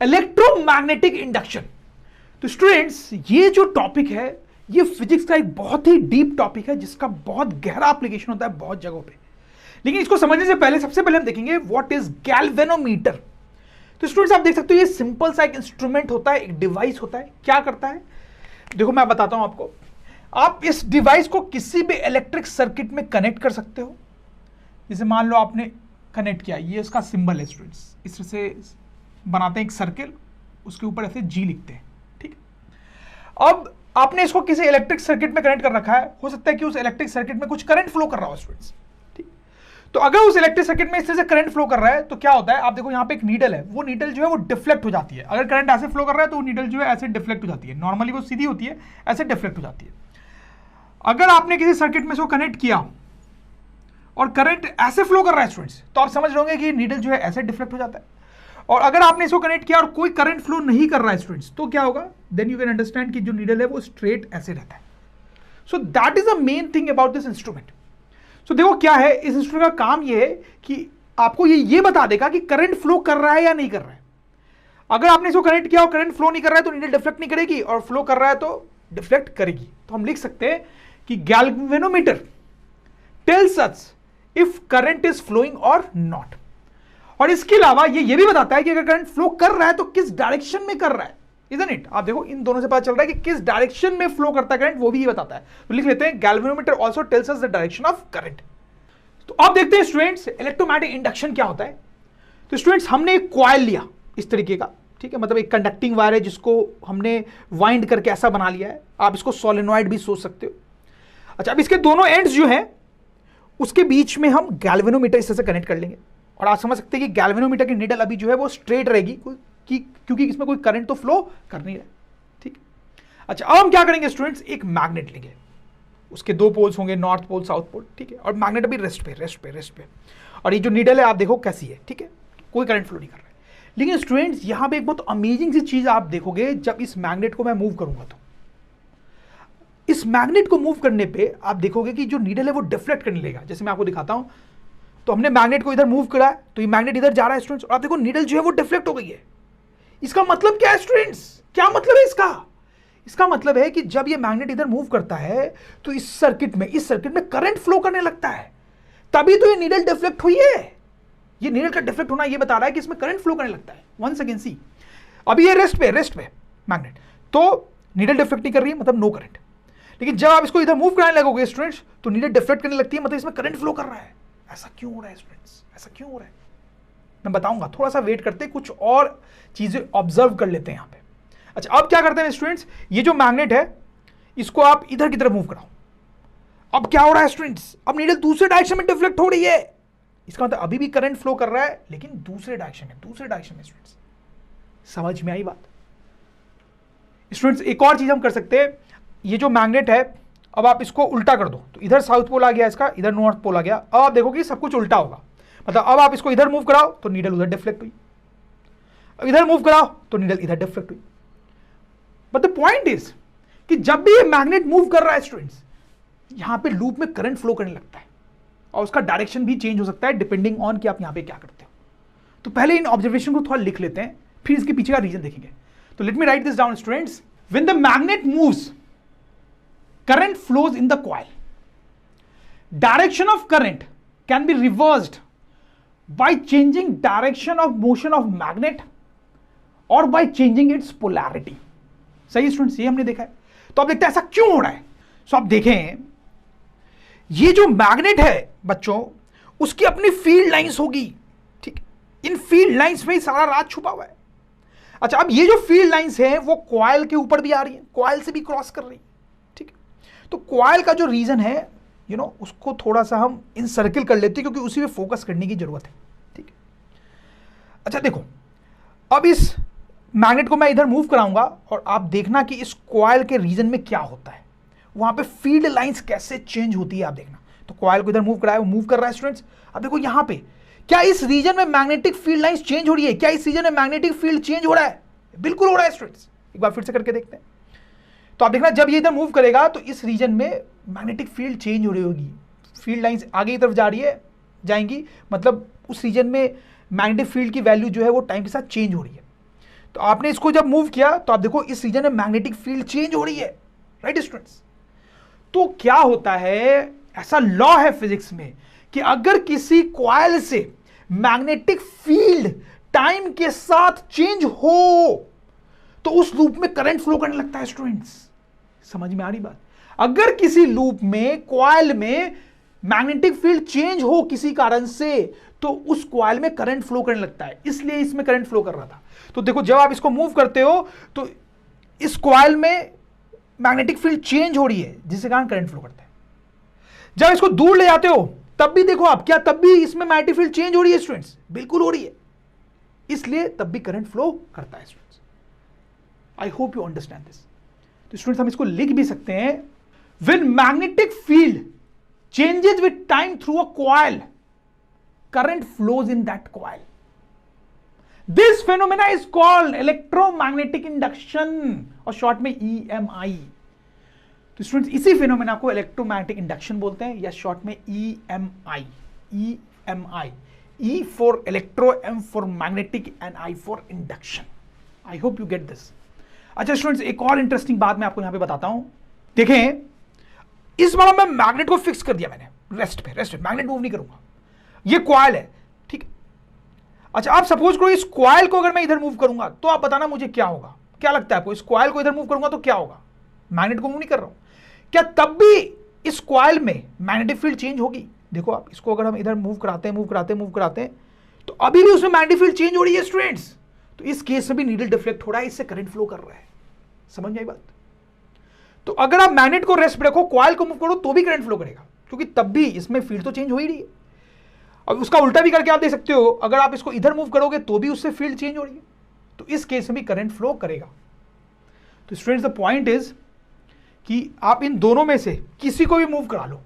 Electromagnetic induction. तो students, ये जो टॉपिक है ये फिजिक्स का एक बहुत ही डीप टॉपिक है जिसका बहुत गहरा एप्लीकेशन होता है बहुत जगहों पे। लेकिन इसको समझने से पहले सबसे पहले हम देखेंगे व्हाट इज गैल्वेनोमीटर। तो स्टूडेंट्स, आप देख सकते हो ये सिंपल सा एक इंस्ट्रूमेंट होता है, एक डिवाइस होता है। क्या करता है देखो, मैं बताता हूं आपको। आप इस डिवाइस को किसी भी इलेक्ट्रिक सर्किट में कनेक्ट कर सकते हो। जैसे मान लो आपने कनेक्ट किया, ये इसका सिंबल है स्टूडेंट्स, इस तरह से बनाते हैं एक सर्किल, उसके ऊपर ऐसे जी लिखते हैं, ठीक है। अब आपने इसको किसी इलेक्ट्रिक सर्किट में कनेक्ट कर रखा है, हो सकता है कि उस इलेक्ट्रिक सर्किट में कुछ करंट फ्लो कर रहा हो स्टूडेंट्स, ठीक। तो अगर उस इलेक्ट्रिक सर्किट में इस तरह से करंट फ्लो कर रहा है तो क्या होता है, आप देखो यहाँ पे एक नीडल है, वो नीडल जो है वो डिफ्लेक्ट हो जाती है। अगर करंट ऐसे फ्लो कर रहा है तो वो नीडल जो है ऐसे डिफ्लेक्ट हो जाती है। नॉर्मली वो सीधी होती है, ऐसे डिफ्लेक्ट हो जाती है। अगर आपने किसी सर्किट में इसको कनेक्ट किया और करंट ऐसे फ्लो कर रहा है स्टूडेंट्स, तो आप समझ रहे होंगे कि नीडल जो है ऐसे डिफ्लेक्ट हो जाता है। और अगर आपने इसको कनेक्ट किया और कोई करंट फ्लो नहीं कर रहा है स्टूडेंट्स, तो क्या होगा, देन यू कैन अंडरस्टैंड कि जो नीडल है वो स्ट्रेट ऐसे रहता है। So that is the main thing about this instrument. So देखो क्या है, इस इंस्ट्रूमेंट का काम ये है कि आपको ये बता देगा कि करंट फ्लो कर रहा है या नहीं कर रहा है। अगर आपने इसको कनेक्ट किया और करंट फ्लो नहीं कर रहा है तो नीडल डिफ्लेक्ट नहीं करेगी, और फ्लो कर रहा है तो डिफ्लेक्ट करेगी। तो हम लिख सकते हैं कि galvanometer tells us if current is flowing और नॉट। और इसके अलावा ये भी बताता है कि अगर करंट फ्लो कर रहा है तो किस डायरेक्शन में कर रहा है, इजंट इट। आप देखो इन दोनों से पता चल रहा है कि किस डायरेक्शन में फ्लो करता है करंट, वो भी ये बताता है। तो लिख लेते हैं galvanometer also tells us the direction of current. तो अब देखते हैं स्टूडेंट्स इलेक्ट्रोमैग्नेटिक इंडक्शन क्या होता है। तो स्टूडेंट्स, हमने एक कॉइल लिया इस तरीके का, ठीक है, मतलब एक कंडक्टिंग वायर है जिसको हमने वाइंड करके ऐसा बना लिया है। आप इसको सोलेनॉइड भी सोच सकते हो। अच्छा, अब इसके दोनों एंड्स जो हैं उसके बीच में हम गैल्वेनोमीटर इस तरह से कनेक्ट कर लेंगे। और आप समझ सकते हैं कि गैल्वेनोमीटर की नीडल अभी जो है वो स्ट्रेट रहेगी क्योंकि इसमें कोई करंट तो फ्लो कर नहीं रहा, ठीक। अच्छा, अब हम क्या करेंगे स्टूडेंट्स, एक मैग्नेट लेंगे, उसके दो पोल्स होंगे, नॉर्थ पोल साउथ पोल, ठीक है। और मैग्नेट अभी रेस्ट पे। और ये जो नीडल है आप देखो कैसी है, ठीक है, कोई करंट फ्लो नहीं कर रहा है। लेकिन स्टूडेंट्स, यहां पे एक बहुत अमेजिंग सी चीज आप देखोगे जब इस मैग्नेट को मैं मूव करूंगा। तो इस मैग्नेट को मूव करने पे आप देखोगे कि जो नीडल है वो डिफ्लेक्ट करने लगेगा। जैसे मैं आपको दिखाता हूं, तो हमने मैग्नेट को इधर मूव करा है तो ये मैग्नेट इधर जा रहा है स्टूडेंट्स, और आप देखो नीडल जो है वो डिफ्लेक्ट हो गई है। इसका मतलब क्या है स्टूडेंट्स, क्या मतलब है इसका? इसका मतलब है कि जब ये मैग्नेट इधर मूव करता है तो इस सर्किट में करंट फ्लो करने लगता है, तभी तो ये नीडल डिफ्लेक्ट हुई है। ये नीडल का डिफ्लेक्ट होना ये बता रहा है कि इसमें करंट फ्लो करने लगता है। वंस अगेन सी, अभी ये रेस्ट पे मैग्नेट, तो नीडल डिफ्लेक्ट नहीं कर रही है, मतलब नो करंट। लेकिन जब आप इसको इधर मूव कराने लगोगे स्टूडेंट्स तो नीडल डिफ्लेक्ट करने लगती है, मतलब इसमें करंट फ्लो कर रहा है। ऐसा क्यों हो रहा है स्टूडेंट्स, ऐसा क्यों हो रहा है, मैं बताऊंगा। थोड़ा सा वेट करते, कुछ और चीजें ऑब्जर्व कर लेते हैं यहां पे। अच्छा, अब क्या करते हैं स्टूडेंट्स, ये जो मैग्नेट है इसको आप इधर की तरफ मूव कराओ। अब क्या हो रहा है स्टूडेंट्स, अब नीडल दूसरे डायरेक्शन में डिफ्लेक्ट हो रही है। इसका मतलब अभी भी करंट फ्लो कर रहा है लेकिन दूसरे डायरेक्शन में स्टूडेंट्स। समझ में आई बात स्टूडेंट्स? एक और चीज हम कर सकते हैं, ये जो मैग्नेट है अब आप इसको उल्टा कर दो, तो इधर साउथ पोल आ गया इसका, इधर नॉर्थ पोल आ गया। अब आप देखोगे सब कुछ उल्टा होगा, मतलब अब आप इसको इधर मूव कराओ तो नीडल उधर डिफ्लेक्ट हुई, अब इधर मूव कराओ तो नीडल इधर डिफ्लेक्ट हुई। बट द पॉइंट इज कि जब भी ये मैग्नेट मूव कर रहा है स्टूडेंट्स, यहां पे लूप में करंट फ्लो करने लगता है और उसका डायरेक्शन भी चेंज हो सकता है डिपेंडिंग ऑन कि आप यहां पे क्या करते हो। तो पहले इन ऑब्जर्वेशन को थोड़ा लिख लेते हैं, फिर इसके पीछे का रीजन देखेंगे। तो let me right this down students. When the magnet moves, current flows in the coil. Direction of current can be reversed by changing direction of motion of magnet or by changing its polarity. सही students, ये हमने देखा है। तो अब देखते हैं ऐसा क्यों हो रहा है। सो आप देखें, ये जो मैग्नेट है बच्चों, उसकी अपनी फील्ड लाइंस होगी, ठीक। इन फील्ड लाइंस में ही सारा राज छुपा हुआ है। अच्छा, अब ये जो फील्ड लाइंस है वो कॉइल के ऊपर भी आ रही है, कॉइल से भी क्रॉस कर रही है। तो कॉइल का जो रीजन है उसको थोड़ा सा हम इन सर्किल कर लेते हैं क्योंकि उसी पे फोकस करने की जरूरत है, ठीक है। अच्छा देखो, अब इस मैग्नेट को मैं इधर मूव कराऊंगा और आप देखना कि इस कॉइल के रीजन में क्या होता है, वहां पे फील्ड लाइंस कैसे चेंज होती है आप देखना। तो कॉइल को इधर मूव कराया, वो मूव कर रहा है स्टूडेंट्स। अब देखो यहां पे क्या इस रीजन में मैग्नेटिक फील्ड लाइंस चेंज हो रही है, क्या इस रीजन में मैग्नेटिक फील्ड चेंज हो रहा है? बिल्कुल हो रहा है स्टूडेंट्स। एक बार फिर से करके देखते हैं। तो आप देखना, जब ये इधर मूव करेगा तो इस रीजन में मैग्नेटिक फील्ड चेंज हो रही होगी, फील्ड लाइंस आगे की तरफ जाएंगी, मतलब उस रीजन में मैग्नेटिक फील्ड की वैल्यू जो है वो टाइम के साथ चेंज हो रही है। तो आपने इसको जब मूव किया तो आप देखो इस रीजन में मैग्नेटिक फील्ड चेंज हो रही है, राइट स्टूडेंट्स। तो क्या होता है, ऐसा लॉ है फिजिक्स में कि अगर किसी कॉइल से मैग्नेटिक फील्ड टाइम के साथ चेंज हो तो उस लूप में करंट फ्लो करने लगता है स्टूडेंट्स। समझ में आ रही बात? अगर किसी लूप में कॉइल में मैग्नेटिक फील्ड चेंज हो किसी कारण से तो उस कॉइल में करंट फ्लो करने लगता है, इसलिए इसमें करंट फ्लो कर रहा था। तो देखो जब आप इसको मूव करते हो तो इस कॉइल में मैग्नेटिक फील्ड चेंज हो रही है जिसके कारण करंट फ्लो करता है। जब इसको दूर ले जाते हो तब भी देखो आप, क्या तब भी इसमें मैग्नेटिक फील्ड चेंज हो रही है स्टूडेंट्स? बिल्कुल हो रही है, इसलिए तब भी करंट फ्लो करता है students. I hope you understand this. तो स्टूडेंट्स हम इसको लिख भी सकते हैं, when magnetic field changes with time through a coil, current flows in that coil. This phenomena is called electromagnetic induction, और शॉर्ट में EMI। तो स्टूडेंट्स इसी फेनोमेना को इलेक्ट्रोमैग्नेटिक इंडक्शन बोलते हैं, या शॉर्ट में EMI। EMI, E for electro, M for magnetic and I for induction. I hope you get this. अच्छा स्टूडेंट्स एक और इंटरेस्टिंग बात मैं आपको यहां पे बताता हूं। देखें इस बार मैं मैग्नेट को फिक्स कर दिया मैंने रेस्ट पे, मैग्नेट मूव नहीं करूंगा, ये कॉइल है, ठीक है। अच्छा आप सपोज करो इस कॉइल को अगर मैं इधर मूव करूंगा तो आप बताना मुझे क्या होगा, क्या लगता है आपको? इस कॉइल को इधर मूव करूंगा तो क्या होगा? मैग्नेट को मूव नहीं कर रहा हूं, क्या तब भी इस कॉइल में मैग्नेटिक फील्ड चेंज होगी? देखो आप इसको अगर हम इधर मूव कराते हैं तो अभी भी उसमें मैग्नेटिक फील्ड चेंज हो रही है स्टूडेंट्स। तो इस केस में भी नीडल डिफ्लेक्ट हो रहा है, इससे करंट फ्लो कर रहा है। समझ में आई बात? तो अगर आप मैग्नेट को रेस्ट पे रखो, कॉइल को मूव करो तो भी करंट फ्लो करेगा, क्योंकि तब भी इसमें फील्ड तो चेंज हो ही रही है। अब उसका उल्टा भी करके आप देख सकते हो, अगर आप इसको इधर मूव करोगे तो भी उससे फील्ड चेंज हो रही है, तो इस केस में भी करंट फ्लो करेगा। तो स्टूडेंट्स द पॉइंट इज कि आप इन दोनों में से किसी को भी मूव करा लो,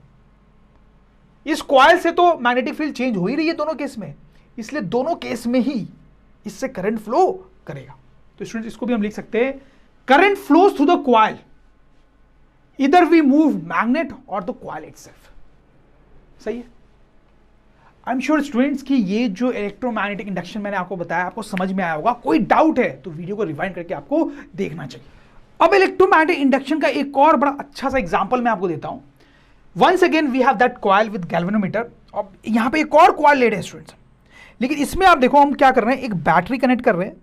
इस कॉइल से तो मैग्नेटिक फील्ड चेंज हो ही रही है दोनों केस में, इसलिए दोनों केस में ही इससे करंट फ्लो करेगा। तो स्टूडेंट्स इसको भी हम लिख सकते हैं, current flows through the coil, इधर वी मूव मैग्नेट और द कॉइल इटसेल्फ। सही है? आई एम श्योर स्टूडेंट्स कि ये जो इलेक्ट्रोमैग्नेटिक इंडक्शन मैंने आपको बताया आपको समझ में आया होगा। कोई डाउट है तो वीडियो को रिवाइंड करके आपको देखना चाहिए। अब इलेक्ट्रोमैग्नेटिक इंडक्शन का एक और बड़ा अच्छा सा एग्जांपल मैं आपको देता हूं। Once again we have that coil with galvanometer. अब यहां पे एक और कॉइल ले रहे हैं स्टूडेंट्स, लेकिन इसमें आप देखो हम क्या कर रहे हैं, एक बैटरी कनेक्ट कर रहे हैं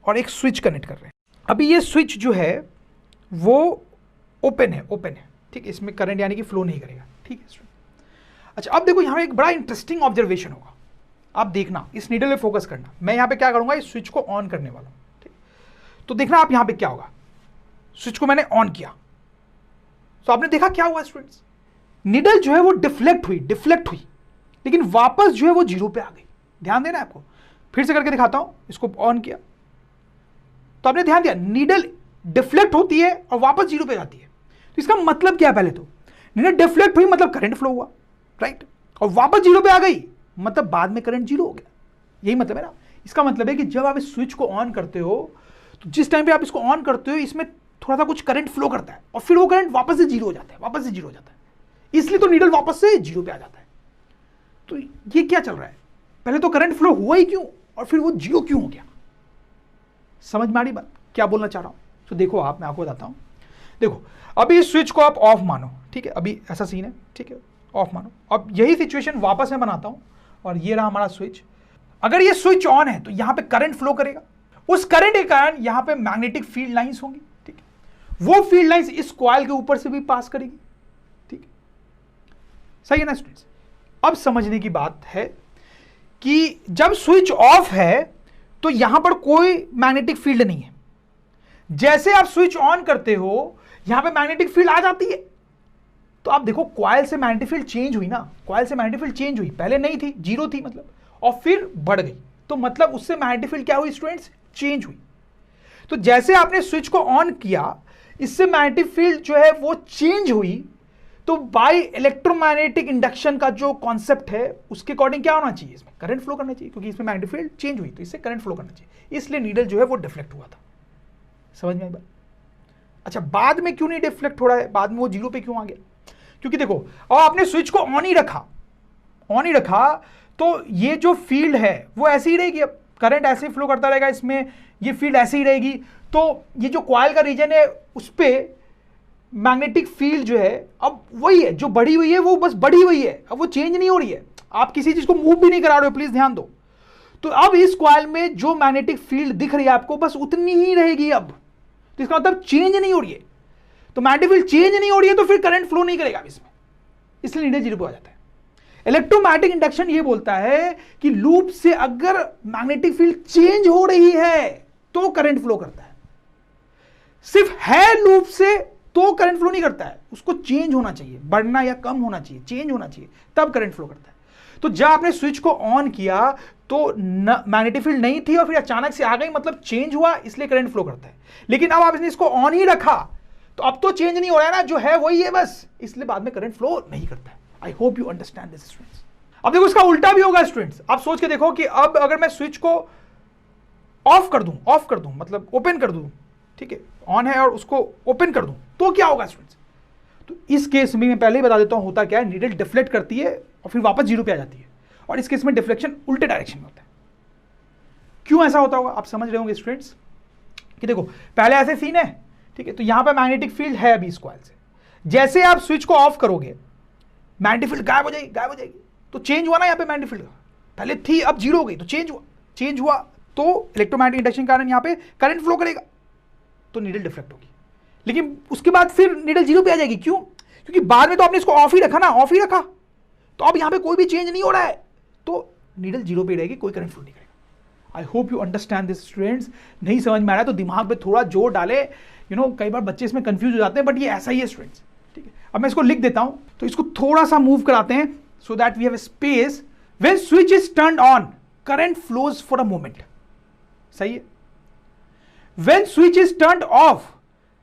और एक स्विच कनेक्ट कर रहे हैं। अभी ये स्विच जो है वो ओपन है, ठीक है, इसमें करंट यानी कि फ्लो नहीं करेगा, ठीक है स्टूडेंट। अच्छा अब देखो यहाँ एक बड़ा इंटरेस्टिंग ऑब्जर्वेशन होगा, आप देखना, इस नीडल पे फोकस करना। मैं यहाँ पे क्या करूंगा, इस स्विच को ऑन करने वाला हूँ, ठीक। तो देखना आप यहाँ पे क्या होगा, स्विच को मैंने ऑन किया तो आपने देखा क्या हुआ स्टूडेंट्स, नीडल जो है वो डिफ्लेक्ट हुई, लेकिन वापस जो है वो जीरो पे आ गई। ध्यान देना आपको, फिर से करके दिखाता हूं। इसको ऑन किया तो आपने ध्यान दिया, नीडल डिफ्लेक्ट होती है और वापस जीरो पे जाती है। तो इसका मतलब क्या है, पहले तो नीडल डिफ्लेक्ट हुई मतलब करंट फ्लो हुआ, राइट, और वापस जीरो पे आ गई मतलब बाद में करंट जीरो हो गया। यही मतलब है ना। इसका मतलब है कि जब आप इस स्विच को ऑन करते हो तो जिस टाइम पे आप इसको ऑन करते हो इसमें थोड़ा सा कुछ करंट फ्लो करता है और फिर वो करंट वापस से जीरो हो जाता है, इसलिए तो नीडल वापस से जीरो पे आ जाता है। तो ये क्या चल रहा है, पहले तो करंट फ्लो हुआ ही क्यों और फिर वो जीरो क्यों हो गया? समझ में आ रही बात, क्या बोलना चाह रहा हूं? तो देखो आप, मैं आपको बताता हूं। देखो अभी इस स्विच को आप ऑफ मानो, ठीक है, अभी ऐसा सीन है, ठीक है, ऑफ मानो। अब यही सिचुएशन वापस मैं बनाता हूं और ये रहा हमारा स्विच। अगर ये स्विच ऑन है तो यहां पे करंट फ्लो करेगा, उस करंट के कारण यहां पे मैग्नेटिक फील्ड लाइंस होंगी, ठीक है, वो फील्ड लाइंस इस कॉइल के ऊपर से भी पास करेगी, ठीक है, सही है ना स्टूडेंट्स। अब समझने की बात है कि जब स्विच ऑफ है तो यहां पर कोई मैग्नेटिक फील्ड नहीं है, जैसे आप स्विच ऑन करते हो यहां पे मैग्नेटिक फील्ड आ जाती है। तो आप देखो कॉइल से मैग्नेटिक फील्ड चेंज हुई ना, कॉइल से मैग्नेटिक फील्ड चेंज हुई, पहले नहीं थी, जीरो थी मतलब, और फिर बढ़ गई, तो मतलब उससे मैग्नेटिक फील्ड क्या हुई स्टूडेंट्स, चेंज हुई। तो जैसे आपने स्विच को ऑन किया इससे मैग्नेटिक फील्ड जो है वो चेंज हुई, तो बाय इलेक्ट्रोमैग्नेटिक इंडक्शन का जो कॉन्सेप्ट है उसके अकॉर्डिंग क्या होना चाहिए, इसमें करंट फ्लो करना चाहिए, क्योंकि इसमें मैग्नेटिक फील्ड चेंज हुई तो इससे करंट फ्लो करना चाहिए, इसलिए नीडल जो है वो डिफ्लेक्ट हुआ था। समझ में आई बात? अच्छा बाद में क्यों नहीं डिफ्लेक्ट हो रहा है, बाद में वो जीरो पे क्यों आ गया? क्योंकि देखो और आपने स्विच को ऑन ही रखा तो ये जो फील्ड है वो ऐसी ही रहेगी, अब करंट ऐसे फ्लो करता रहेगा, इसमें ये फील्ड ऐसे ही रहेगी। तो ये जो कॉइल का रीजन है उस पर मैग्नेटिक फील्ड जो है अब वही है, जो बढ़ी हुई है वो बस बढ़ी हुई है, अब वो चेंज नहीं हो रही है। आप किसी चीज को मूव भी नहीं करा रहे हो, प्लीज ध्यान दो। तो अब इस कॉइल में जो मैग्नेटिक फील्ड दिख रही है आपको बस उतनी ही रहेगी अब, तो इसका मतलब चेंज नहीं हो रही है। तो मैग्नेटिक फील्ड चेंज नहीं हो रही है तो फिर करंट फ्लो नहीं करेगा इसमें, इसलिए नीडल जीरो पे आ जाता है। इलेक्ट्रोमैग्नेटिक इंडक्शन ये बोलता है कि लूप से अगर मैग्नेटिक फील्ड चेंज हो रही है तो करंट फ्लो करता है, सिर्फ है लूप से तो करंट फ्लो नहीं करता है, उसको चेंज होना चाहिए, बढ़ना या कम होना चाहिए, चेंज होना चाहिए, तब करंट फ्लो करता है। तो जब आपने स्विच को ऑन किया तो मैग्नेटिक फील्ड नहीं थी और फिर अचानक से आ गई, मतलब चेंज हुआ, इसलिए करंट फ्लो करता है। लेकिन अब आपने इसको ऑन ही रखा तो अब तो चेंज नहीं हो रहा है ना, जो है वही है बस, इसलिए बाद में करंट फ्लो नहीं करता है। I hope you understand this students. अब देखो इसका उल्टा भी होगा स्टूडेंट्स, आप सोच के देखो कि अब अगर मैं स्विच को ऑफ कर दूं मतलब ओपन कर दूं, ठीक है, ऑन है और उसको ओपन कर दूं तो क्या होगा स्टूडेंट्स? तो इस केस में मैं पहले ही बता देता हूं होता क्या है, नीडल डिफ्लेक्ट करती है और फिर वापस जीरो पे आ जाती है, और इस केस में डिफ्लेक्शन उल्टे डायरेक्शन में होता है। क्यों ऐसा होता होगा आप समझ रहे होंगे स्टूडेंट्स कि देखो पहले ऐसे सीन है, ठीक है, तो यहां पर मैग्नेटिक फील्ड है अभी इस कॉइल से, जैसे आप स्विच को ऑफ करोगे मैग्नेटिक फील्ड गायब हो जाएगी, तो चेंज हुआ ना यहाँ पे मैग्नेटिक फील्ड, पहले थी अब जीरो हो गई तो चेंज हुआ तो इलेक्ट्रोमैग्नेटिक इंडक्शन के कारण यहाँ पे करंट फ्लो करेगा तो नीडल डिफ्लेक्ट होगी। लेकिन उसके बाद फिर नीडल जीरो पे आ जाएगी, क्यों? क्योंकि बाद में तो आपने इसको ऑफ ही रखा, तो अब यहाँ पे कोई भी चेंज नहीं हो रहा है, तो नीडल जीरो पे रहेगी, कोई करंट फ्लो नहीं करेगा। I hope you understand this students. नहीं समझ में आ रहा है तो दिमाग पे थोड़ा जोर डाले, कई बार बच्चे इसमें कंफ्यूज हो जाते हैं, बट ये ऐसा ही है स्टूडेंट्स, ठीक है। अब मैं इसको लिख देता हूं, तो इसको थोड़ा सा मूव कराते हैं so that we have space. When switch is turned on current flows for a moment, सही है। When switch is turned off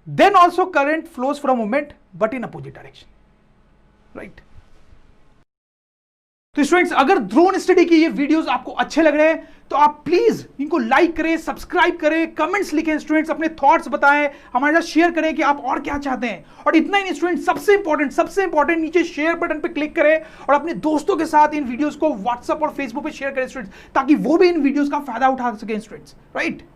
then also current flows for a moment but in opposite direction, right? तो students अगर drone study की ये videos आपको अच्छे लग रहे हैं तो आप प्लीज इनको लाइक करें, सब्सक्राइब करें, कमेंट्स लिखें स्टूडेंट्स, अपने थॉट्स बताएं, हमारे साथ शेयर करें कि आप और क्या चाहते हैं। और इतना ही नहीं स्टूडेंट्स, सबसे इंपॉर्टेंट नीचे शेयर बटन पे क्लिक करें और अपने दोस्तों के साथ इन वीडियोस को व्हाट्सएप और फेसबुक पे शेयर करें स्टूडेंट्स, ताकि वो भी इन वीडियोस का फायदा उठा सकें स्टूडेंट्स, राइट?